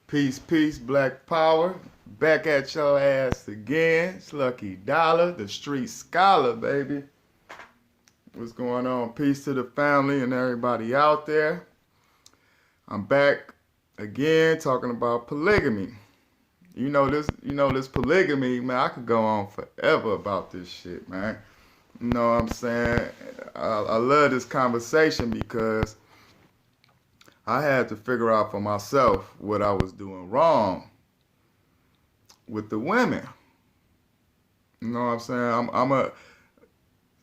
Peace, peace, black power. Back at your ass again. It's Lucky Dollar, the street scholar, baby. What's going on? Peace to the family and everybody out there. I'm back again talking about polygamy. You know this polygamy, man, I could go on forever about this shit, man. You know what I'm saying? I love this conversation because I had to figure out for myself what I was doing wrong with the women. You know what I'm saying?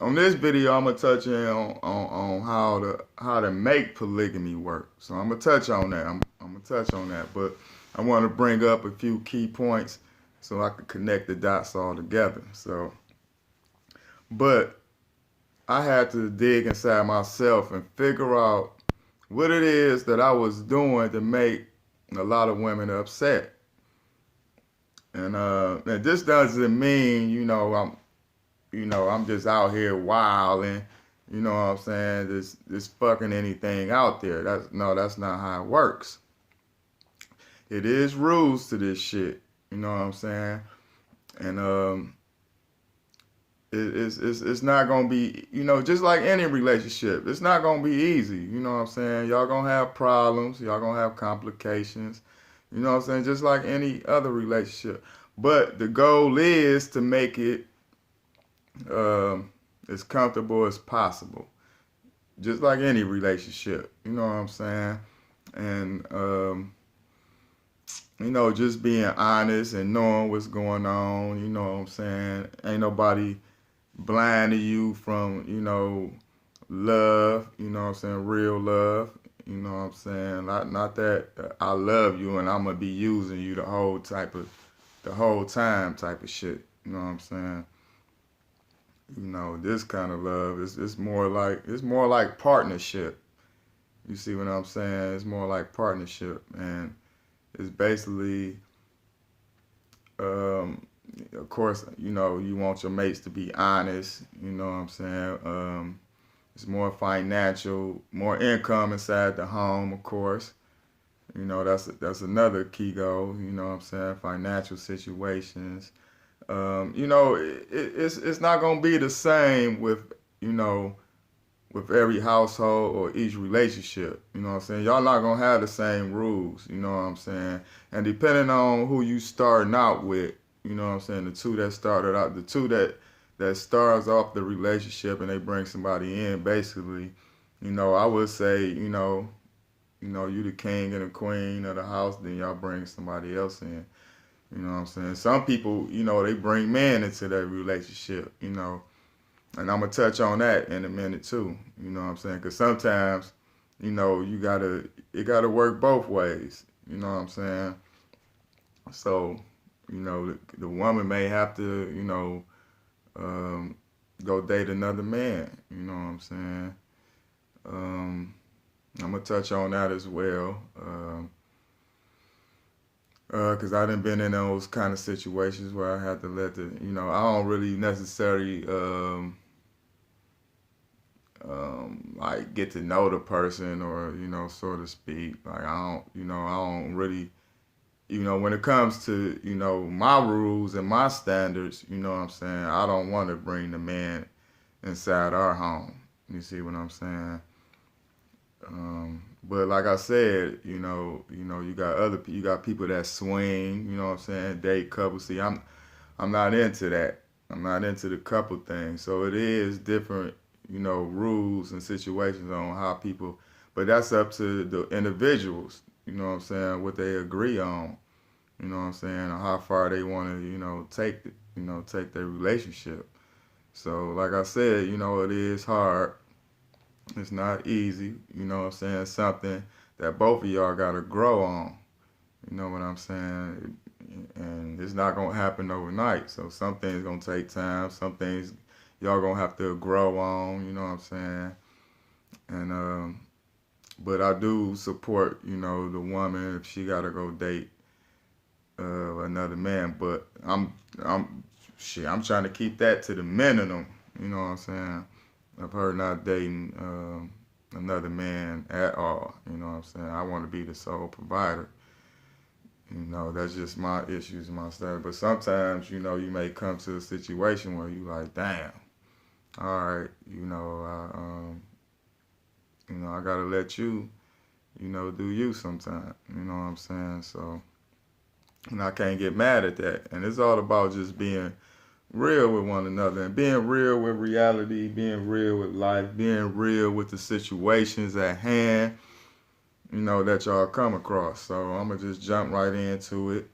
On this video I'm gonna touch in on how to make polygamy work. So I'm gonna touch on that. I'm gonna touch on that, but I want to bring up a few key points so I can connect the dots all together. But I had to dig inside myself and figure out what it is that I was doing to make a lot of women upset. And this doesn't mean, I'm just out here wilding, you know what I'm saying, just fucking anything out there. That's not how it works. It is rules to this shit, you know what I'm saying? And it's not gonna be, just like any relationship, it's not gonna be easy, you know what I'm saying? Y'all gonna have problems, y'all gonna have complications, you know what I'm saying? Just like any other relationship. But the goal is to make it as comfortable as possible. Just like any relationship, you know what I'm saying? And just being honest and knowing what's going on, you know what I'm saying? Ain't nobody blind to you from, love, you know what I'm saying, real love, you know what I'm saying? Not that I love you and I'm gonna be using you the whole time type of shit, you know what I'm saying? This kind of love it's more like partnership. You see what I'm saying? It's more like partnership, and it's basically of course, you want your mates to be honest, you know what I'm saying? It's more financial, more income inside the home, of course. That's another key goal, you know what I'm saying? Financial situations. It's not gonna be the same with every household or each relationship. You know what I'm saying? Y'all not gonna have the same rules, you know what I'm saying? And depending on who you starting out with, you know what I'm saying, the two that starts off the relationship and they bring somebody in, basically, I would say, you the king and the queen of the house, then y'all bring somebody else in. You know what I'm saying? Some people, they bring men into that relationship, and I'm going to touch on that in a minute too, you know what I'm saying? Because sometimes, it got to work both ways, you know what I'm saying? So, the woman may have to, go date another man, you know what I'm saying? I'm going to touch on that as well. Because I done been in those kind of situations where I had to let I don't really necessarily, like get to know the person or, so to speak. Like I don't really, when it comes to, my rules and my standards, you know what I'm saying? I don't want to bring the man inside our home. You see what I'm saying? But like I said, you got people that swing, you know what I'm saying, date couples. See, I'm not into that. I'm not into the couple thing. So it is different, rules and situations on how people, but that's up to the individuals, you know what I'm saying, what they agree on, you know what I'm saying, or how far they want to, take their relationship. So like I said, it is hard. It's not easy, you know what I'm saying? It's something that both of y'all gotta grow on. You know what I'm saying? And it's not gonna happen overnight. So some things gonna take time. Some things y'all gonna have to grow on, you know what I'm saying? And but I do support, the woman if she gotta go date another man. But I'm trying to keep that to the minimum, you know what I'm saying? Of her not dating another man at all. You know what I'm saying? I want to be the sole provider. You know, that's just my issues, my stuff. But sometimes, you know, you may come to a situation where you like, damn, all right, I gotta let you, do you sometime. You know what I'm saying? So, and I can't get mad at that. And it's all about just being real with one another and being real with reality, being real with life, being real with the situations at hand, that y'all come across. So I'm gonna just jump right into it,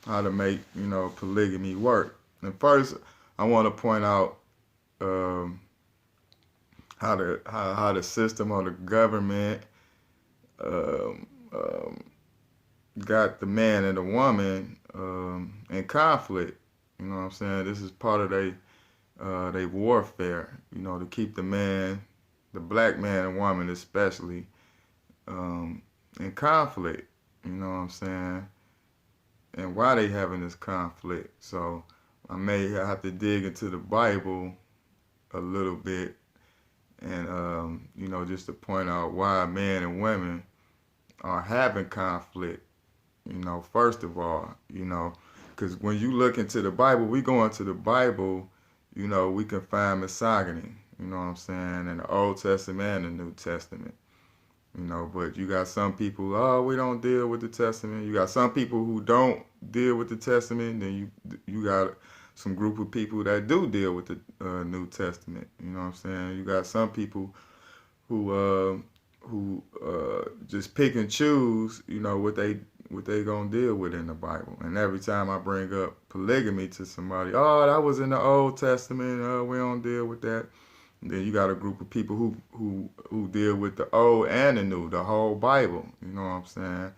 how to make, polygamy work. And first, I want to point out um, how the system or the government um, um, got the man and the woman in conflict. You know what I'm saying? This is part of they warfare. To keep the man, the black man and woman especially, in conflict. You know what I'm saying? And why they having this conflict. So I may have to dig into the Bible a little bit, and just to point out why men and women are having conflict. First of all, because when you look into the Bible, we go into the Bible, we can find misogyny. You know what I'm saying? In the Old Testament and the New Testament. But you got some people, oh, we don't deal with the Testament. You got some people who don't deal with the Testament. Then you got some group of people that do deal with the New Testament. You know what I'm saying? You got some people who just pick and choose, what they gonna deal with in the Bible. And every time I bring up polygamy to somebody, oh, that was in the Old Testament. Oh, we don't deal with that. Then you got a group of people who deal with the Old and the New, the whole Bible. You know what I'm saying?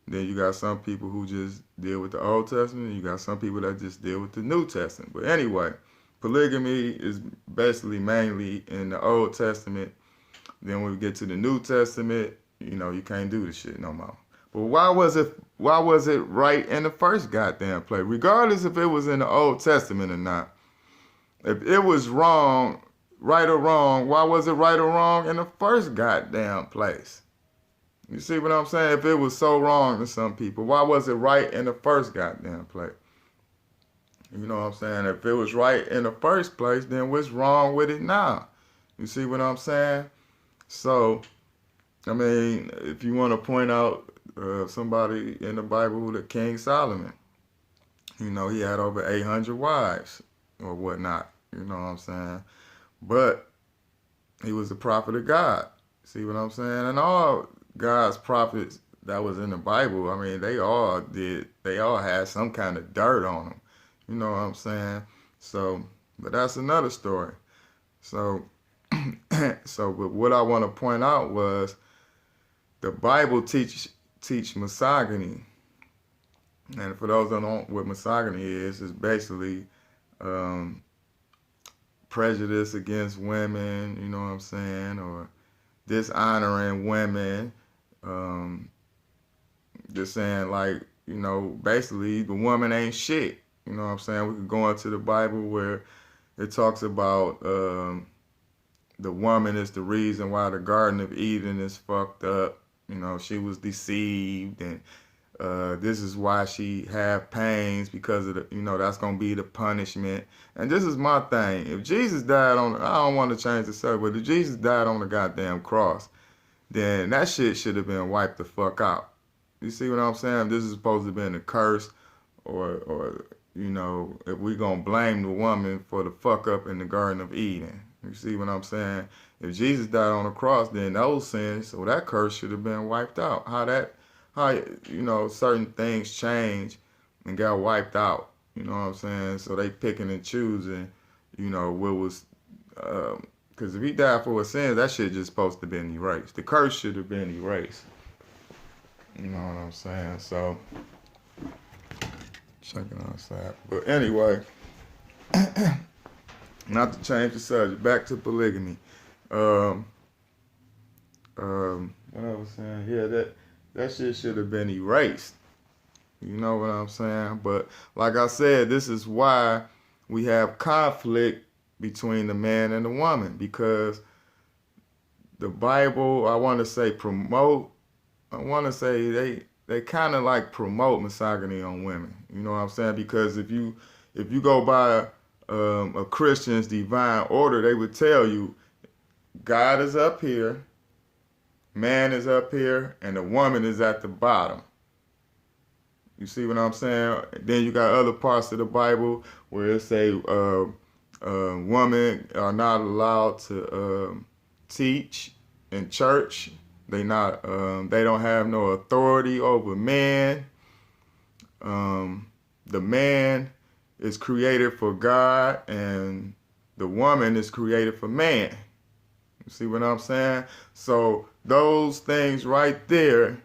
Then you got some people who just deal with the Old Testament. You got some people that just deal with the New Testament. But anyway, polygamy is basically mainly in the Old Testament. Then when we get to the New Testament, you can't do this shit no more. But why was it right in the first goddamn place? Regardless if it was in the Old Testament or not. If it was wrong, right or wrong, why was it right or wrong in the first goddamn place? You see what I'm saying? If it was so wrong to some people, why was it right in the first goddamn place? You know what I'm saying? If it was right in the first place, then what's wrong with it now? You see what I'm saying? So, I mean, if you want to point out somebody in the Bible, the King Solomon, he had over 800 wives or whatnot. You know what I'm saying? But he was the prophet of God. See what I'm saying? And all God's prophets that was in the Bible, I mean, they all had some kind of dirt on them. You know what I'm saying? So, but that's another story. So, but what I want to point out was the Bible teach misogyny. And for those that don't know what misogyny is, it's basically prejudice against women, you know what I'm saying, or dishonoring women, just saying like, basically the woman ain't shit. You know what I'm saying? We could go into the Bible where it talks about the woman is the reason why the Garden of Eden is fucked up. She was deceived, and this is why she have pains, because of the, that's going to be the punishment. And this is my thing. If Jesus died I don't want to change the subject, but if Jesus died on the goddamn cross, then that shit should have been wiped the fuck out. You see what I'm saying? This is supposed to have been a curse, or if we going to blame the woman for the fuck up in the Garden of Eden. You see what I'm saying? If Jesus died on the cross, then those sins, so that curse should have been wiped out. How certain things change and got wiped out. You know what I'm saying? So they picking and choosing, what was, because if he died for his sins, that shit just supposed to have been erased. The curse should have been erased. You know what I'm saying? So, checking on that. But anyway, not to change the subject, back to polygamy. What I was saying, yeah, that shit should have been erased. You know what I'm saying? But like I said, this is why we have conflict between the man and the woman, because the Bible, I want to say they kind of like promote misogyny on women. You know what I'm saying? Because if you go by a Christian's divine order, they would tell you God is up here, man is up here, and the woman is at the bottom. You see what I'm saying? Then you got other parts of the Bible where it say women are not allowed to teach in church. They not. They don't have no authority over men. The man is created for God, and the woman is created for man. You see what I'm saying? So those things right there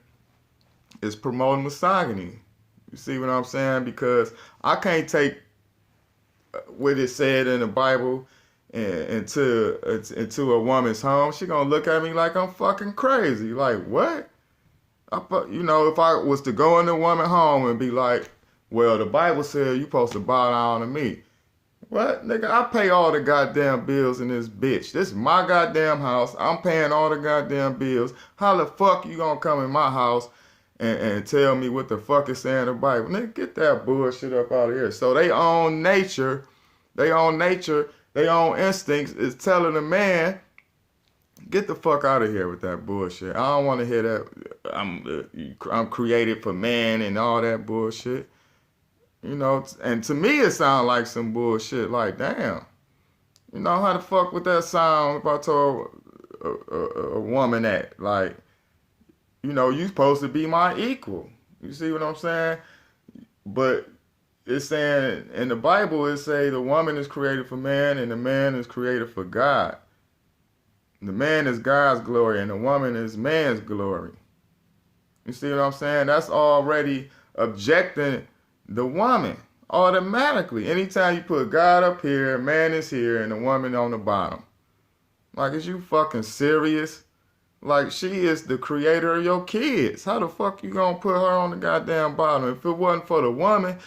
is promoting misogyny. You see what I'm saying? Because I can't take what it said in the Bible into a woman's home. She gonna look at me like I'm fucking crazy. Like, what? You know, if I was to go in a woman's home and be like, well, the Bible said you supposed to bow down to me. What? Nigga, I pay all the goddamn bills in this bitch. This is my goddamn house. I'm paying all the goddamn bills. How the fuck you gonna come in my house and tell me what the fuck is saying in the Bible? Nigga, get that bullshit up out of here. So they own nature, their own instincts is telling a man, get the fuck out of here with that bullshit. I don't want to hear that I'm created for man and all that bullshit. You know, and to me it sounds like some bullshit. Like, damn, you know how the fuck would that sound if I told a woman that, like, you know, you supposed to be my equal. You see what I'm saying? But it's saying in the Bible, it say the woman is created for man and the man is created for God. The man is God's glory and the woman is man's glory. You see what I'm saying? That's already objecting the woman automatically. Anytime you put God up here, man is here, and the woman on the bottom. Like, is you fucking serious? Like, she is the creator of your kids. How the fuck you gonna put her on the goddamn bottom? If it wasn't for the woman,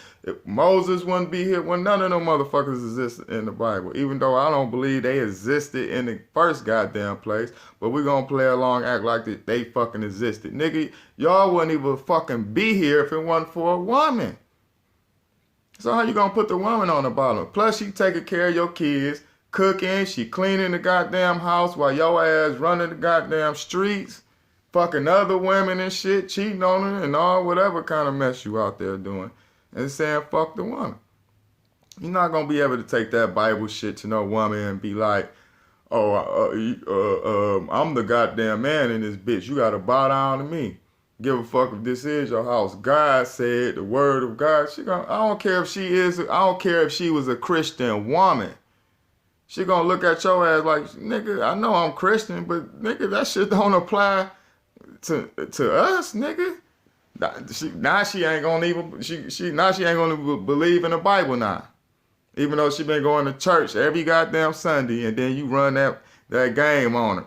Moses wouldn't be here. When none of them motherfuckers exist in the Bible. Even though I don't believe they existed in the first goddamn place. But we gonna play along, act like they fucking existed. Nigga, y'all wouldn't even fucking be here if it wasn't for a woman. So how you gonna put the woman on the bottom? Plus she taking care of your kids, cooking, she cleaning the goddamn house while your ass running the goddamn streets, fucking other women and shit, cheating on her and all whatever kind of mess you out there doing. And saying fuck the woman. You're not gonna be able to take that Bible shit to no woman and be like, oh, I'm the goddamn man in this bitch. You gotta bow down to me. Give a fuck if this is your house. God said the word of God. I don't care if she was a Christian woman. She gonna look at your ass like, nigga, I know I'm Christian, but nigga, that shit don't apply to us, nigga. Now she ain't gonna believe in the Bible now. Even though she been going to church every goddamn Sunday, and then you run that game on her.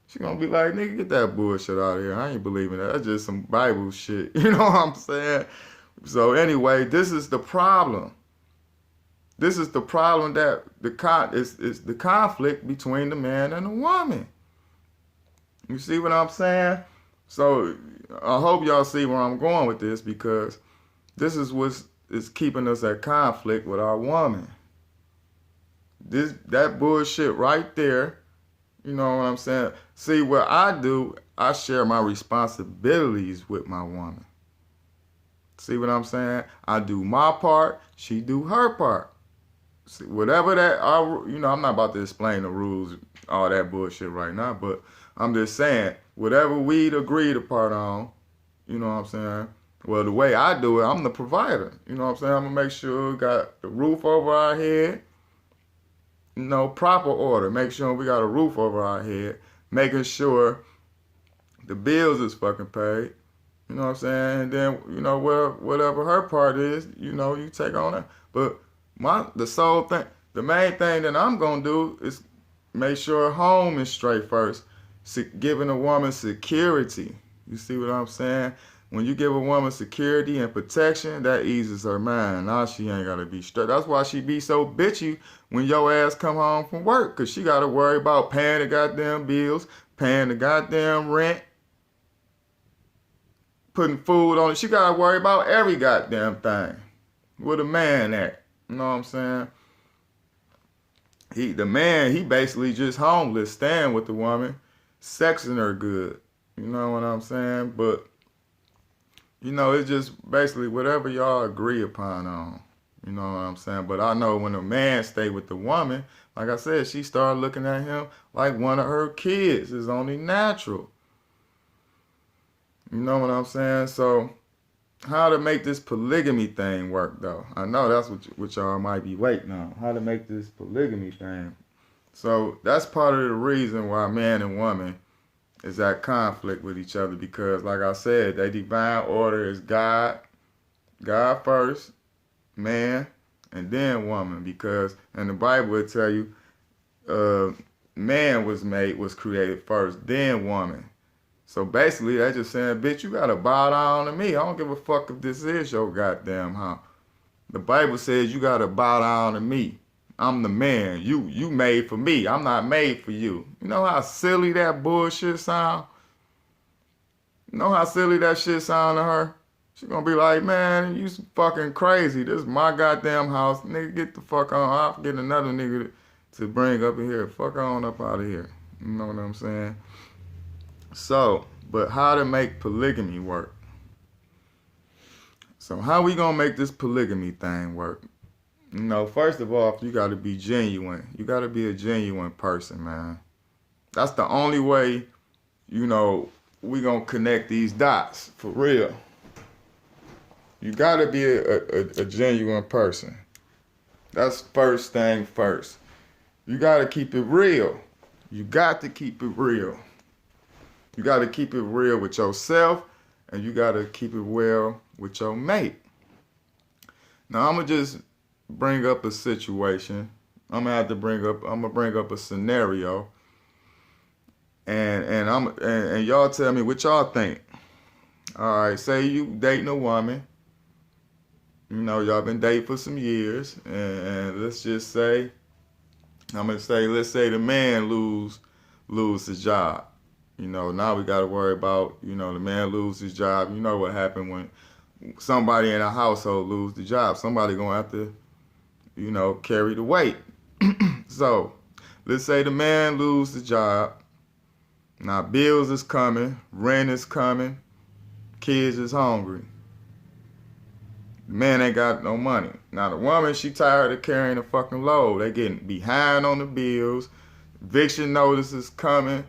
She gonna be like, nigga, get that bullshit out of here. I ain't believing that. That's just some Bible shit. You know what I'm saying? So anyway, this is the problem. This is the problem that is the conflict between the man and the woman. You see what I'm saying? So I hope y'all see where I'm going with this, because this is what is keeping us at conflict with our woman. That bullshit right there. You know what I'm saying? See, what I do, I share my responsibilities with my woman. See what I'm saying? I do my part, she do her part. See, whatever I'm not about to explain the rules, all that bullshit right now, but I'm just saying, whatever we'd agreed upon on, you know what I'm saying? Well, the way I do it, I'm the provider. You know what I'm saying? I'm going to make sure we got the roof over our head. You know, proper order. Make sure we got a roof over our head. Making sure the bills is fucking paid. You know what I'm saying? And then, you know, whatever her part is, you know, you take on that. But the main thing that I'm going to do is make sure home is straight first. Giving a woman security. You see what I'm saying? When you give a woman security and protection, that eases her mind. Now she ain't got to be stressed. That's why she be so bitchy when your ass come home from work. Because she got to worry about paying the goddamn bills, paying the goddamn rent. putting food on it. She gotta worry about every goddamn thing. Where the man at? You know what I'm saying? The man, he basically just homeless, staying with the woman, sexing her good. You know what I'm saying? But, you know, it's just basically whatever y'all agree upon on. You know what I'm saying? But I know when a man stay with the woman, like I said, she started looking at him like one of her kids. It's only natural. You know what I'm saying? So, how to make this polygamy thing work, though? I know that's what y'all might be waiting on. How to make this polygamy thing. So, that's part of the reason why man and woman is at conflict with each other. Because, like I said, their divine order is God first, man, and then woman. Because in the Bible will tell you, man was created first, then woman. So basically, they just saying, bitch, you gotta bow down to me. I don't give a fuck if this is your goddamn house. The Bible says you gotta bow down to me. I'm the man. You made for me. I'm not made for you. You know how silly that bullshit sound? You know how silly that shit sound to her? She gonna be like, man, you fucking crazy. This is my goddamn house. Nigga, get the fuck on. I'll get another nigga to bring up in here. Fuck on up out of here. You know what I'm saying? So, but how to make polygamy work? So how we gonna make this polygamy thing work? You know, first of all, you gotta be genuine. You gotta be a genuine person, man. That's the only way, you know, we gonna connect these dots, for real. You gotta be a genuine person. That's first thing first. You gotta keep it real. You got to keep it real. You got to keep it real with yourself, and you got to keep it real with your mate. Now, I'm going to just bring up a situation. I'm going to bring up a scenario. And y'all tell me what y'all think. All right, say you dating a woman. You know, y'all been dating for some years, and let's just say, let's say the man lose his job. You know, now we got to worry about, you know, the man lose his job. You know what happened when somebody in a household lose the job. Somebody going to have to, you know, carry the weight. So, let's say the man lose the job. Now, bills is coming, rent is coming, kids is hungry. The man ain't got no money. Now, the woman, she tired of carrying the fucking load. They getting behind on the bills. Eviction notice is coming.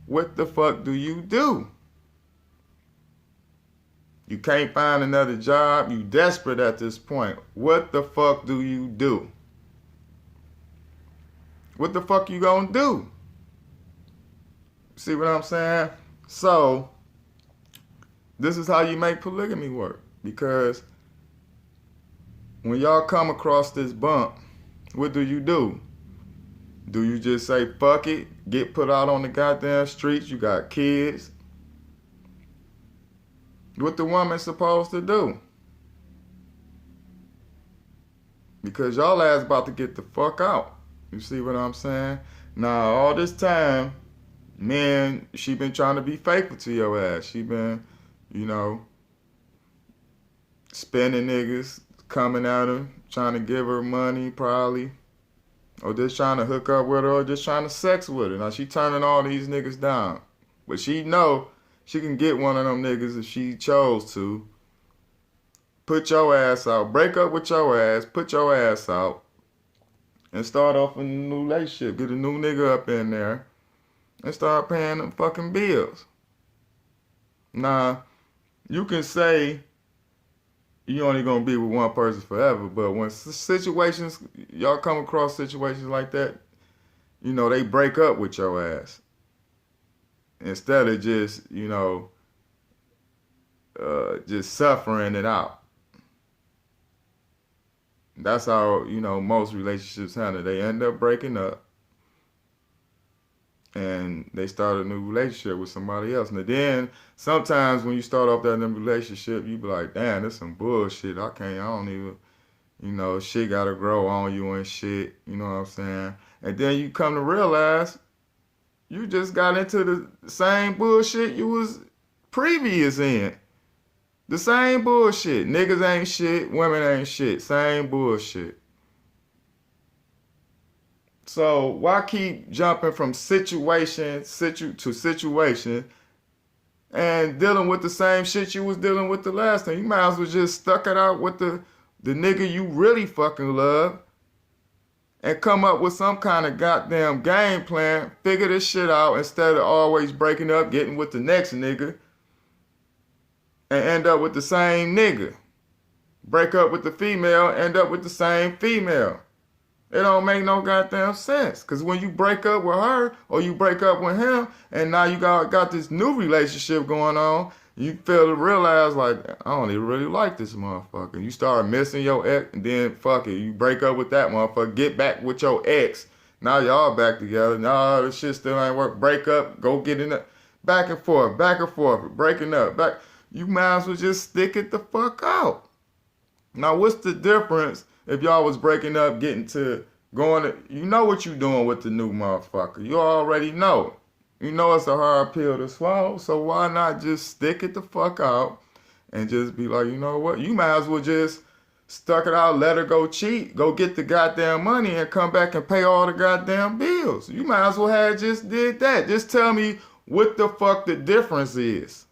What the fuck do? You can't find another job. You desperate at this point. What the fuck do you do? What the fuck you gonna do? See what I'm saying? So, this is how you make polygamy work. Because when y'all come across this bump, what do? Do you just say, fuck it, get put out on the goddamn streets, you got kids? What the woman supposed to do? Because y'all ass about to get the fuck out. You see what I'm saying? Now, all this time, man, she been trying to be faithful to your ass. She been, you know, spending niggas, coming at her, trying to give her money probably. Or just trying to hook up with her, or just trying to sex with her. Now, she turning all these niggas down. But she know she can get one of them niggas if she chose to. Put your ass out. Break up with your ass. Put your ass out. And start off a new relationship. Get a new nigga up in there. And start paying them fucking bills. Now, you can say you only gonna be with one person forever, but when situations, y'all come across situations like that, you know, they break up with your ass. Instead of just, you know, just suffering it out. That's how, you know, most relationships handle. They end up breaking up. And they start a new relationship with somebody else. And then sometimes when you start off that new relationship, you be like, damn, this some bullshit. I don't even, you know, shit gotta grow on you and shit. You know what I'm saying? And then you come to realize you just got into the same bullshit you was previous in. The same bullshit. Niggas ain't shit, women ain't shit. Same bullshit. So why keep jumping from situation to situation and dealing with the same shit you was dealing with the last time? You might as well just stuck it out with the nigga you really fucking love and come up with some kind of goddamn game plan, figure this shit out instead of always breaking up, getting with the next nigga, and end up with the same nigga. Break up with the female, end up with the same female. It don't make no goddamn sense. Because when you break up with her or you break up with him and now you got this new relationship going on, you fail to realize, like, I don't even really like this motherfucker. You start missing your ex, and then fuck it, you break up with that motherfucker, get back with your ex. Now y'all back together. Nah, this shit still ain't work. Break up, go get in it. Back and forth, breaking up. Back. You might as well just stick it the fuck out. Now, what's the difference if y'all was breaking up, getting to going to, you know what you doing with the new motherfucker. You already know. You know it's a hard pill to swallow, so why not just stick it the fuck out and just be like, you know what? You might as well just stuck it out, let her go cheat, go get the goddamn money and come back and pay all the goddamn bills. You might as well have just did that. Just tell me what the fuck the difference is.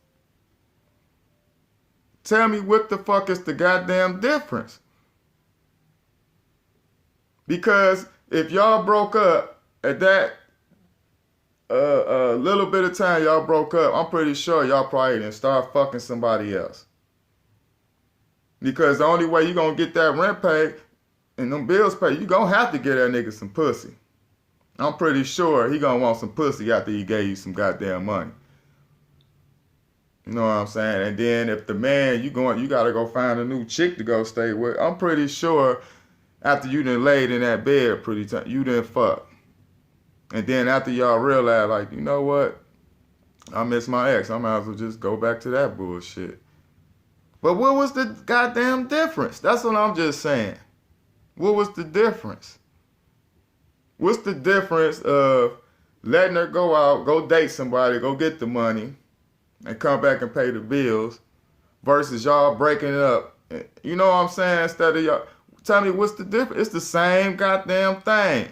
Tell me what the fuck is the goddamn difference. Because if y'all broke up at that little bit of time y'all broke up, I'm pretty sure y'all probably didn't start fucking somebody else. Because the only way you gonna get that rent paid and them bills paid, you gonna have to get that nigga some pussy. I'm pretty sure he gonna want some pussy after he gave you some goddamn money. You know what I'm saying? And then if the man, you gotta go find a new chick to go stay with. I'm pretty sure after you done laid in that bed you done fuck. And then after y'all realize, like, you know what? I miss my ex. I might as well just go back to that bullshit. But what was the goddamn difference? That's what I'm just saying. What was the difference? What's the difference of letting her go out, go date somebody, go get the money, and come back and pay the bills, versus y'all breaking up? You know what I'm saying? Instead of y'all, tell me what's the difference? It's the same goddamn thing.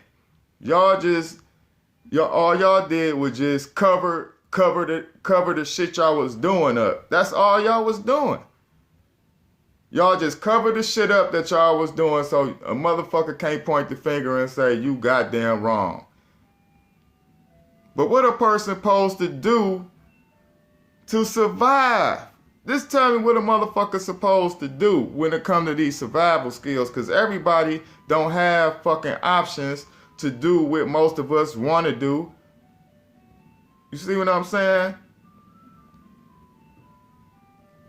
All y'all did was just cover the shit y'all was doing up. That's all y'all was doing. Y'all just covered the shit up that y'all was doing so a motherfucker can't point the finger and say you goddamn wrong. But what a person supposed to do to survive? Just tell me what a motherfucker supposed to do when it comes to these survival skills, because everybody don't have fucking options to do what most of us want to do. You see what I'm saying?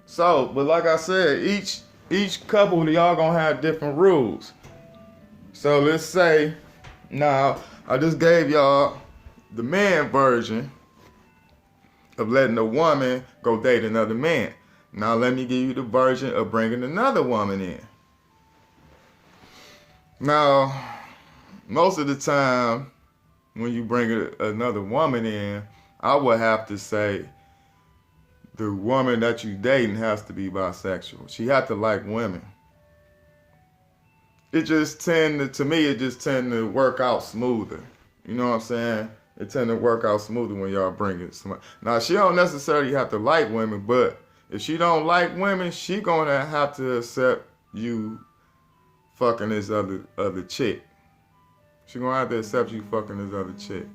So, but like I said, each couple, y'all gonna have different rules. So let's say, now, I just gave y'all the man version of letting a woman go date another man. Now let me give you the version of bringing another woman in. Now, most of the time, when you bring another woman in, I would have to say the woman that you dating has to be bisexual. She has to like women. It just tend to work out smoother. You know what I'm saying? It tend to work out smoother when y'all bring it. Now, she don't necessarily have to like women, but if she don't like women, she gonna have to accept you fucking this other chick. She gonna have to accept you fucking this other chick.